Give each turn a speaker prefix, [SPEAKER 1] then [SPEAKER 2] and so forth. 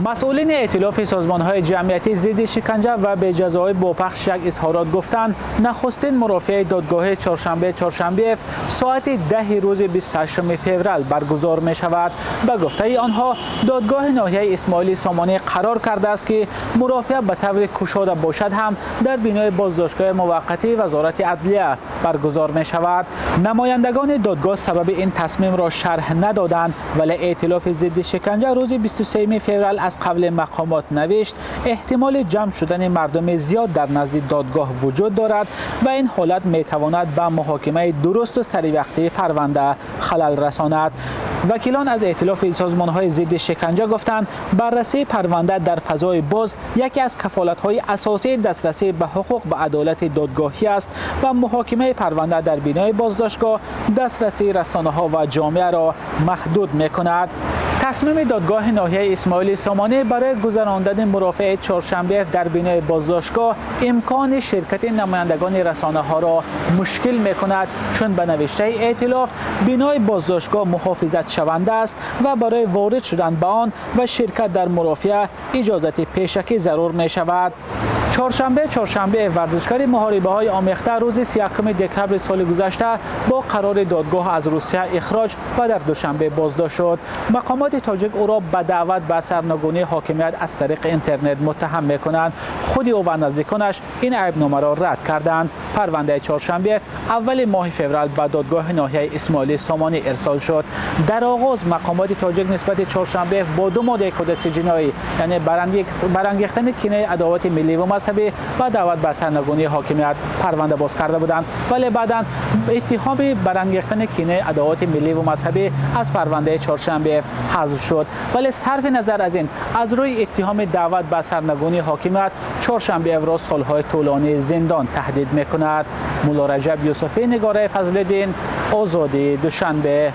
[SPEAKER 1] مسئولین ائتلاف سازمان‌های جمعیتی ضد شکنجه و به جزای بوپخش یک اظهارات گفتند نخستین مرافعه دادگاه چهارشنبه ساعت 10 روز 28 فوریه برگزار می شود. به گفته آنها دادگاه ناحیه اسماعیل سامانی قرار کرده است که مرافعه به طور گشاده باشد هم در بینای بازداشتگاه موقتی وزارت عدلیه برگزار می شود. نمایندگان دادگاه سبب این تصمیم را شرح ندادند، ولی ائتلاف ضد شکنجه روز 23 فوریه از قبل مقامات نوشت احتمال جمع شدن مردم زیاد در نزد دادگاه وجود دارد و این حالت می تواند به محاکمه درست و سریع پرونده خلل رساند. وکیلان از ائتلاف سازمان‌های ضد شکنجه گفتند بررسی پرونده در فضای باز یکی از کفالت‌های اساسی دسترسی به حقوق و عدالت دادگاهی است و محاکمه پرونده در بینای بازداشتگاه دسترسی رسانه‌ها و جامعه را محدود می‌کند. تصمیم دادگاه ناحیه اسماعیل سامانی برای گذراندن مرافعه چهارشنبه در بینای بازداشتگاه امکان شرکت نمایندگان رسانه‌ها را مشکل می‌کند، چون به نوشته ائتلاف بینای بازداشتگاه محافظت شونده است و برای وارد شدن به آن و شرکت در مرافعه اجازت پیشکی ضرور می‌شود. چهارشنبه ورزشکار محاربه‌های آمیخته روز 31 دکمبر سال گذشته با قرار دادگاه از روسیه اخراج و در دوشنبه بازداشت شد. مقامات تاجیک او را به دعوت به سرنگونی حاکمیت از طریق اینترنت متهم می‌کنند. خود او و نزدیکانش این عیب‌نامه را رد کردند. پرونده چهارشنبه اول ماه فوریه به دادگاه ناحیه اسماعیل سامانی ارسال شد. در آغاز مقامات تاجیک نسبت چهارشنبه با دو ماده کدکس جنایی، یعنی برانگیختن کینه عداوت ملی و مذهبی و دعوت به سرنگونی حاکمیت پرونده باز کرده بودند، ولی بعداً اتهام برانگیختن کینه عداوت ملی و مذهبی از پرونده چهارشنبه حذف شد. ولی صرف نظر از این، از روی اتهام دعوت به سرنگونی حاکمیت چهارشنبه را سالهای طولانی زندان تهدید می‌کند. مولا رجب یوسفی، نگاره فضل‌الدین، آزادی، دوشنبه.